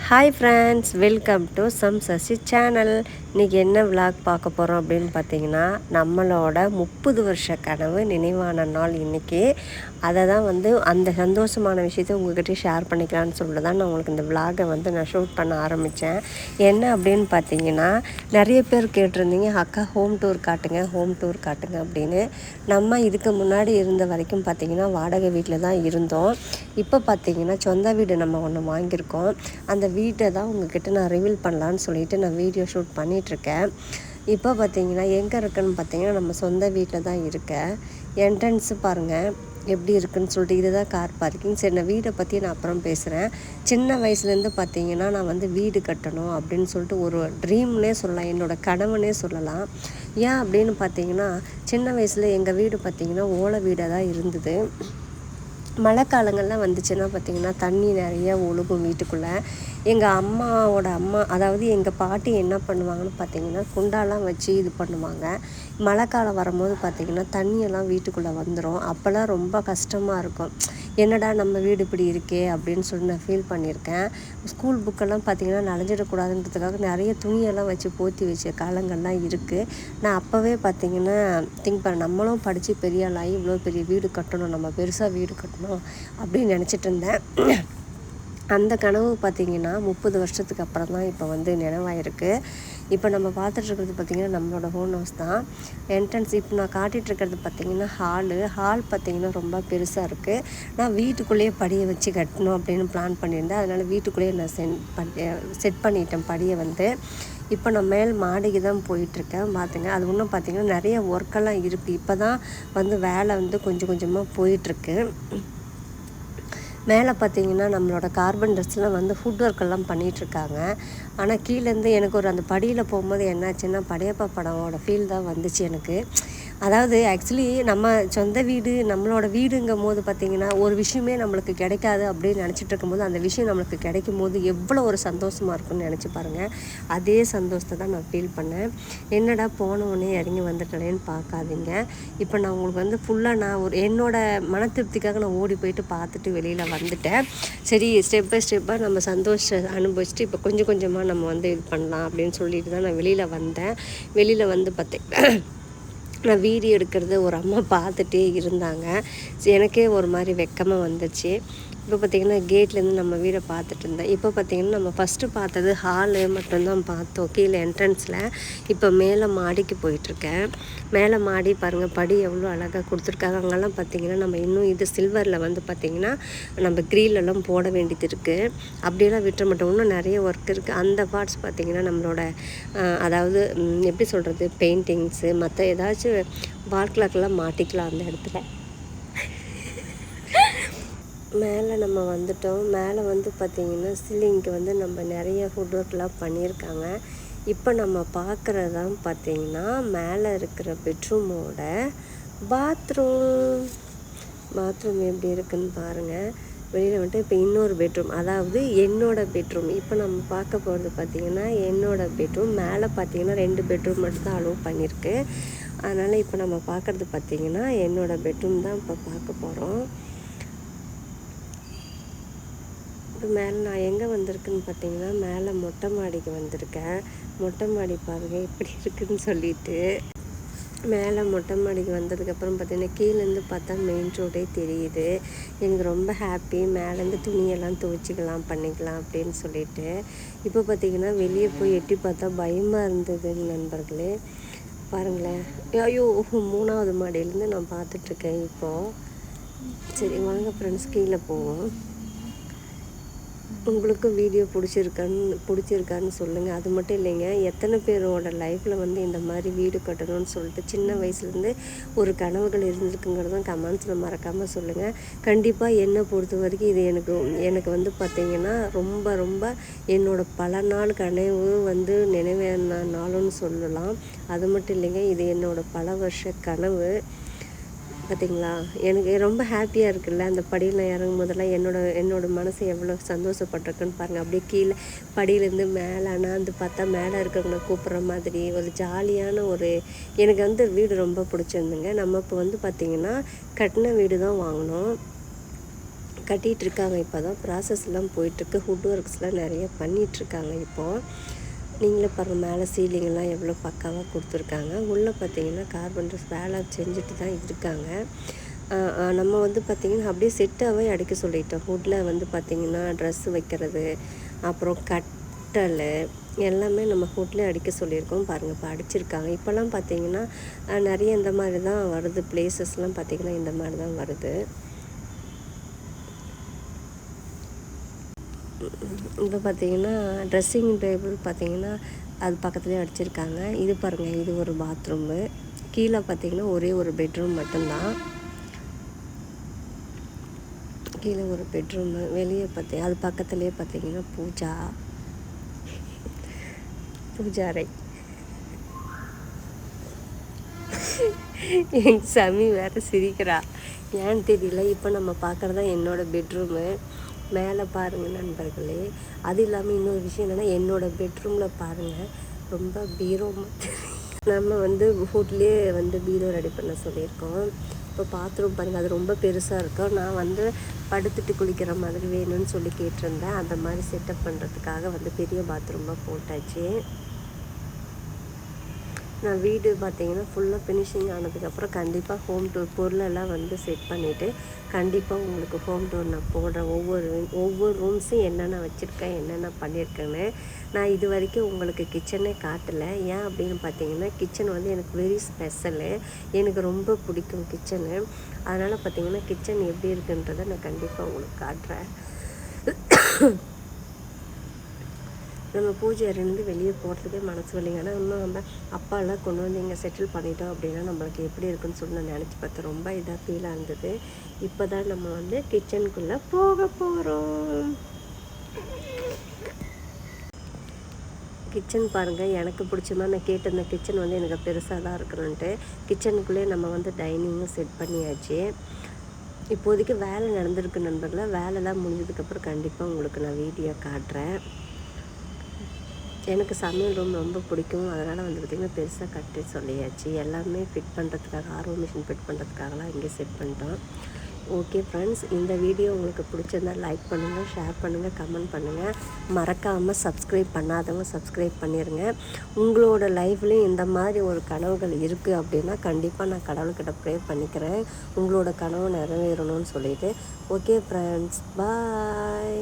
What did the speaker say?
Hi friends, welcome to Sasi channel. இன்றைக்கி என்ன vlog பார்க்க போகிறோம் அப்படின்னு பார்த்தீங்கன்னா, நம்மளோட 30 வருஷ கனவு நினைவான நாள் இன்றைக்கி. அதை தான் அந்த சந்தோஷமான விஷயத்தை உங்கள்கிட்ட ஷேர் பண்ணிக்கலான்னு சொல்லிட்டு தான் நான் உங்களுக்கு இந்த விளாகை நான் ஷூட் பண்ண ஆரம்பித்தேன். என்ன அப்படின்னு பார்த்தீங்கன்னா, நிறைய பேர் கேட்டிருந்தீங்க, அக்கா ஹோம் டூர் காட்டுங்க அப்படின்னு. நம்ம இதுக்கு முன்னாடி இருந்த வரைக்கும் பார்த்திங்கன்னா வாடகை வீட்டில் தான் இருந்தோம். இப்போ பார்த்திங்கன்னா சொந்த வீடு நம்ம ஒன்று வாங்கியிருக்கோம். அந்த வீட்டை தான் உங்கள்கிட்ட நான் ரிவீல் பண்ணலான்னு சொல்லிவிட்டு நான் வீடியோ ஷூட் பண்ணிகிட்ருக்கேன். இப்போ பார்த்திங்கன்னா எங்கே இருக்குதுன்னு பார்த்திங்கன்னா நம்ம சொந்த வீட்டில் தான் இருக்கேன். என்ட்ரன்ஸு பாருங்கள் எப்படி இருக்குதுன்னு சொல்லிட்டு, இதுதான் கார் பார்க்கிங். சரி, நான் வீடை பற்றி நான் அப்புறம் பேசுகிறேன். சின்ன வயசுலேருந்து பார்த்திங்கன்னா நான் வீடு கட்டணும் அப்படின்னு சொல்லிட்டு ஒரு ட்ரீம்னே சொல்லலாம், என்னோடய கனவுனே சொல்லலாம். ஏன் அப்படின்னு பார்த்திங்கன்னா, சின்ன வயசில் எங்கள் வீடு பார்த்திங்கன்னா ஓலை வீடாக தான் இருந்தது. மழை காலங்கள்லாம் வந்துச்சுன்னா பார்த்திங்கன்னா தண்ணி நிறைய ஒழுகும் வீட்டுக்குள்ளே. எங்கள் அம்மாவோட அம்மா, அதாவது எங்கள் பாட்டி என்ன பண்ணுவாங்கன்னு பார்த்திங்கன்னா, குண்டாலாம் வச்சு இது பண்ணுவாங்க. மழை காலம் வரும்போது பார்த்திங்கன்னா தண்ணியெல்லாம் வீட்டுக்குள்ளே வந்துடும். அப்போல்லாம் ரொம்ப கஷ்டமாக இருக்கும். என்னடா நம்ம வீடு இப்படி இருக்கே அப்படின்னு சொல்லி நான் ஃபீல் பண்ணியிருக்கேன். ஸ்கூல் புக்கெல்லாம் பார்த்திங்கன்னா நனைஞ்சிடக்கூடாதுன்றதுக்காக நிறைய துணியெல்லாம் வச்சு போற்றி வச்ச காலங்கள்லாம் இருக்குது. நான் அப்போவே பார்த்திங்கன்னா திங்க் பண்ண, நம்மளும் படித்து பெரிய ஆளாகி இவ்வளோ பெரிய வீடு கட்டணும், நம்ம பெருசாக வீடு கட்டணும் அப்படின்னு நினச்சிட்டு இருந்தேன். அந்த கனவு பார்த்திங்கன்னா 30 வருஷத்துக்கு அப்புறம் தான் இப்போ நினைவாயிருக்கு. இப்போ நம்ம பார்த்துட்ருக்கிறது பார்த்திங்கன்னா நம்மளோட ஓன் ஹவுஸ் தான். என்ட்ரன்ஸ் இப்போ நான் காட்டிகிட்ருக்கிறது பார்த்திங்கன்னா ஹால் பார்த்திங்கன்னா ரொம்ப பெருசாக இருக்குது. நான் வீட்டுக்குள்ளேயே படியை வச்சு கட்டணும் அப்படின்னு பிளான் பண்ணியிருந்தேன். அதனால் வீட்டுக்குள்ளேயே நான் செட் பண்ணிட்டேன் படியை. இப்போ நான் மேல் மாடிக்கு தான் போயிட்டுருக்கேன். பார்த்துங்க, அது இன்னும் பார்த்திங்கன்னா நிறைய ஒர்க்கெல்லாம் இருக்குது. இப்போ தான் வேலை கொஞ்சம் கொஞ்சமாக போயிட்டுருக்கு. மேலே பார்த்திங்கன்னா நம்மளோட கார்பன் ட்ரெஸ்லாம் ஃபுட் ஒர்க்கெல்லாம் பண்ணிகிட்ருக்காங்க. ஆனால் கீழேருந்து எனக்கு அந்த படியில் போகும்போது என்னாச்சுன்னா, படையப்பா படமோட ஃபீல் தான் வந்துச்சு எனக்கு. அதாவது ஆக்சுவலி நம்ம சொந்த வீடு, நம்மளோட வீடுங்கும் போது பார்த்திங்கன்னா ஒரு விஷயமே நம்மளுக்கு கிடைக்காது அப்படின்னு நினச்சிட்டு இருக்கும்போது அந்த விஷயம் நம்மளுக்கு கிடைக்கும் போது எவ்வளோ ஒரு சந்தோஷமாக இருக்குன்னு நினச்சி பாருங்கள். அதே சந்தோஷத்தை தான் நான் ஃபீல் பண்ணேன். என்னடா போனவுடனே இறங்கி வந்துட்டேன்னு பார்க்காதீங்க. இப்போ நான் உங்களுக்கு ஃபுல்லாக நான் என்னோடய மன திருப்திக்காக நான் ஓடி போயிட்டு பார்த்துட்டு வெளியில் வந்துட்டேன். சரி, ஸ்டெப் பை ஸ்டெப்பாக நம்ம சந்தோஷம் அனுபவிச்சுட்டு இப்போ கொஞ்சம் கொஞ்சமாக நம்ம இது பண்ணலாம் அப்படின்னு சொல்லிட்டு தான் நான் வெளியில் வந்தேன். வெளியில் பார்த்தேன், நான் வீடியோ எடுக்கிறது ஒரு அம்மா பார்த்துட்டே இருந்தாங்க. எனக்கே ஒரு மாதிரி வெக்கமாக வந்துச்சு. இப்போ பார்த்திங்கன்னா கேட்லேருந்து நம்ம வீடை பார்த்துட்டு இருந்தேன். இப்போ பார்த்திங்கன்னா நம்ம ஃபஸ்ட்டு பார்த்தது ஹாலு மட்டும்தான் பார்த்தோம் கீழே என்ட்ரன்ஸில். இப்போ மேலே மாடிக்கு போயிட்டுருக்கேன். மேலே மாடி பாருங்கள், படி எவ்வளோ அழகாக கொடுத்துருக்காங்க. அங்கெல்லாம் பார்த்திங்கன்னா நம்ம இன்னும் இது சில்வரில் பார்த்திங்கன்னா நம்ம க்ரீலெல்லாம் போட வேண்டியது இருக்குது. அப்படியெல்லாம் விட்டுற மாட்டோம், இன்னும் நிறைய ஒர்க் இருக்குது. அந்த பார்ட்ஸ் பார்த்திங்கன்னா நம்மளோட அதாவது எப்படி சொல்கிறது, பெயிண்டிங்ஸு மற்ற ஏதாச்சும் வால் கிளாக்கெல்லாம் மாட்டிக்கலாம் அந்த இடத்துல. மேலே நம்ம வந்துட்டோம். மேலே பார்த்திங்கன்னா சீலிங்க்கு நம்ம நிறைய ஃபுட் ஒர்க்லாம் பண்ணியிருக்காங்க. இப்போ நம்ம பார்க்குறது தான் பார்த்திங்கன்னா மேலே இருக்கிற பெட்ரூமோட பாத்ரூம் எப்படி இருக்குதுன்னு பாருங்கள். வெளியில் இப்போ இன்னொரு பெட்ரூம், அதாவது என்னோடய பெட்ரூம். இப்போ நம்ம பார்க்க போகிறது பார்த்திங்கன்னா என்னோடய பெட்ரூம். மேலே பார்த்திங்கன்னா 2 பெட்ரூம் மட்டும் தான் அலோவ் பண்ணியிருக்கு. அதனால் இப்போ நம்ம பார்க்குறது பார்த்திங்கன்னா என்னோடய பெட்ரூம் தான் இப்போ பார்க்க போகிறோம். இப்போ மேலே நான் எங்கே வந்திருக்குன்னு பார்த்தீங்கன்னா, மேலே மொட்டை மாடிக்கு வந்திருக்கேன். மொட்டை மாடி பாருங்கள் எப்படி இருக்குதுன்னு சொல்லிட்டு. மேலே மொட்டை மாடிக்கு வந்ததுக்கப்புறம் பார்த்திங்கன்னா கீழேருந்து பார்த்தா மெயின் ரோடே தெரியுது. எனக்கு ரொம்ப ஹாப்பி. மேலேருந்து துணியெல்லாம் துவைச்சிக்கலாம் பண்ணிக்கலாம் அப்படின்னு சொல்லிட்டு. இப்போ பார்த்திங்கன்னா வெளியே போய் எட்டி பார்த்தா பயமாக இருந்தது நண்பர்களே. பாருங்களேன், ஐயோ 3வது மாடியிலேருந்து நான் பார்த்துட்ருக்கேன் இப்போது. சரி வாங்க ஃப்ரெண்ட்ஸ், கீழே போவோம். உங்களுக்கும் வீடியோ பிடிச்சிருக்கான்னு சொல்லுங்கள். அது மட்டும் இல்லைங்க, எத்தனை பேரோட லைஃப்பில் இந்த மாதிரி வீடு கட்டணும்னு சொல்லிட்டு சின்ன வயசுலேருந்து ஒரு கனவுகள் இருந்திருக்குங்கிறதும் கமெண்ட்ஸில் மறக்காமல் சொல்லுங்கள். கண்டிப்பாக என்னை பொறுத்த வரைக்கும் இது எனக்கு பார்த்திங்கன்னா ரொம்ப ரொம்ப என்னோடய பல நாள் கனவு நினைவான நாளுன்னு சொல்லலாம். அது மட்டும் இல்லைங்க, இது என்னோடய பல வருஷ கனவு. பார்த்திங்களா, எனக்கு ரொம்ப ஹாப்பியாக இருக்குல்ல. அந்த படியில் இறங்கும் போதெல்லாம் என்னோடய மனசு எவ்வளோ சந்தோஷப்பட்டிருக்குன்னு பாருங்கள். அப்படியே கீழே படியிலேருந்து மேலே அண்ணாந்து பார்த்தா மேலே இருக்கிறவங்கள கூப்பிட்ற மாதிரி ஒரு ஜாலியான எனக்கு வீடு ரொம்ப பிடிச்சிருந்துங்க. நம்ம இப்போ பார்த்திங்கன்னா கட்டின வீடு தான் வாங்கினோம். கட்டிகிட்ருக்காங்க. இப்போ தான் ப்ராசஸ்லாம் போயிட்டுருக்கு. ஹுட் ஒர்க்ஸ்லாம் நிறைய பண்ணிகிட்ருக்காங்க இப்போது. நீங்களே பாருங்கள், மேலே சீலிங்கெல்லாம் எவ்வளோ பக்காவாக கொடுத்துருக்காங்க. உள்ளே பார்த்தீங்கன்னா கார்பெண்டர்ஸ் வேலை செஞ்சுட்டு தான் இருக்காங்க. நம்ம வந்து பார்த்திங்கன்னா அப்படியே செட்டாகவே அடிக்க சொல்லிட்டோம். ஹுட்டில் வந்து பார்த்திங்கன்னா ட்ரெஸ்ஸு வைக்கிறது, அப்புறம் கட்டல் எல்லாமே நம்ம ஹுட்லேயே அடிக்க சொல்லியிருக்கோம். பாருங்கள், இப்போ அடிச்சிருக்காங்க. இப்போல்லாம் பார்த்திங்கன்னா நிறைய இந்த மாதிரி தான் வருது. பிளேசஸ்லாம் பார்த்திங்கன்னா இந்த மாதிரி தான் வருது. இப்போ பார்த்திங்கன்னா ட்ரெஸ்ஸிங் டேபிள் பார்த்திங்கன்னா அது பக்கத்துலேயே அடிச்சிருக்காங்க. இது பாருங்கள், இது ஒரு பாத்ரூமு. கீழே பார்த்திங்கன்னா ஒரே ஒரு பெட்ரூம் மட்டும்தான். கீழே ஒரு பெட்ரூமு, வெளியே அது பக்கத்துலேயே பார்த்திங்கன்னா பூஜா அறை. எங்கள் சாமி வேறு சிரிக்கிறா, ஏன்னு தெரியல. இப்போ நம்ம பார்க்குறது தான் என்னோடய பெட்ரூமு. மேலே பாருங்கள் நண்பர்களே. அது இல்லாமல் இன்னொரு விஷயம் என்னென்னா, என்னோடய பெட்ரூமில் பாருங்கள் ரொம்ப பீரோ நம்ம வந்து ஹுட்லேயே வந்து பீரோ ரெடி பண்ண சொல்லியிருக்கோம். இப்போ பாத்ரூம் பாருங்கள், அது ரொம்ப பெருசாக இருக்கும். நான் வந்து படுத்துட்டு குளிக்கிற மாதிரி வேணும்னு சொல்லி கேட்டிருந்தேன். அந்த மாதிரி செட்டப் பண்ணுறதுக்காக வந்து பெரிய பாத்ரூமாக போட்டாச்சு. நான் வீடு பார்த்திங்கன்னா ஃபுல்லாக ஃபினிஷிங் ஆனதுக்கப்புறம் கண்டிப்பாக ஹோம் டூர் பொருளெல்லாம் வந்து செட் பண்ணிவிட்டு கண்டிப்பாக உங்களுக்கு ஹோம் டூர் நான் போடுறேன். ஒவ்வொரு ரூம்ஸும் என்னென்ன வச்சுருக்கேன், என்னென்ன பண்ணியிருக்கேன்னு. நான் இது வரைக்கும் உங்களுக்கு கிச்சனே காட்டலை. ஏன் அப்படின்னு பார்த்தீங்கன்னா, கிச்சன் வந்து எனக்கு வெரி ஸ்பெஷலு. எனக்கு ரொம்ப பிடிக்கும் கிச்சனு. அதனால் பார்த்திங்கன்னா கிச்சன் எப்படி இருக்குன்றதை நான் கண்டிப்பாக உங்களுக்கு காட்டுறேன். நம்ம பூஜை அறையிலேருந்து வெளியே போகிறதுக்கே மனசு இல்லைங்க. ஆனால் இன்னும் நம்ம அப்பாலாம் கொண்டு வந்து இங்கே செட்டில் பண்ணிட்டோம் அப்படின்னா நம்மளுக்கு எப்படி இருக்குன்னு சொல்லி நான் நினச்சி பார்த்தேன். ரொம்ப இதாக ஃபீலாக இருந்தது. இப்போ தான் நம்ம வந்து கிச்சனுக்குள்ளே போக போகிறோம். கிச்சன் பாருங்கள், எனக்கு பிடிச்ச மாதிரி நான் கேட்டிருந்தேன். கிச்சன் வந்து எனக்கு பெருசாக தான் இருக்கணுன்ட்டு கிச்சனுக்குள்ளேயே நம்ம வந்து டைனிங்கும் செட் பண்ணியாச்சு. இப்போதைக்கு வேலை நடந்திருக்கு நண்பர்களே. வேலைலாம் முடிஞ்சதுக்கப்புறம் கண்டிப்பாக உங்களுக்கு நான் வீடியோ காட்டுறேன். எனக்கு சமையல் ரூம் ரொம்ப பிடிக்கும். அதனால் வந்து பார்த்திங்கன்னா பெருசாக கட்டி சொல்லியாச்சு. எல்லாமே ஃபிட் பண்ணுறதுக்காக ஆர்வம் மிஷின் ஃபிட் பண்ணுறதுக்காகலாம் இங்கே செட் பண்ணிட்டோம். ஓகே ஃப்ரெண்ட்ஸ், இந்த வீடியோ உங்களுக்கு பிடிச்சிருந்தால் லைக் பண்ணுங்கள், ஷேர் பண்ணுங்கள், கமெண்ட் பண்ணுங்கள். மறக்காமல் சப்ஸ்கிரைப் பண்ணாதவங்க சப்ஸ்கிரைப் பண்ணிடுங்க. உங்களோட லைஃப்லேயும் இந்த மாதிரி ஒரு கனவுகள் இருக்குது அப்படின்னா கண்டிப்பாக நான் கடவுள்கிட்ட ப்ரே பண்ணிக்கிறேன், உங்களோட கனவு நிறைவேறணும்னு சொல்லிவிட்டு. ஓகே ஃப்ரெண்ட்ஸ், பாய்.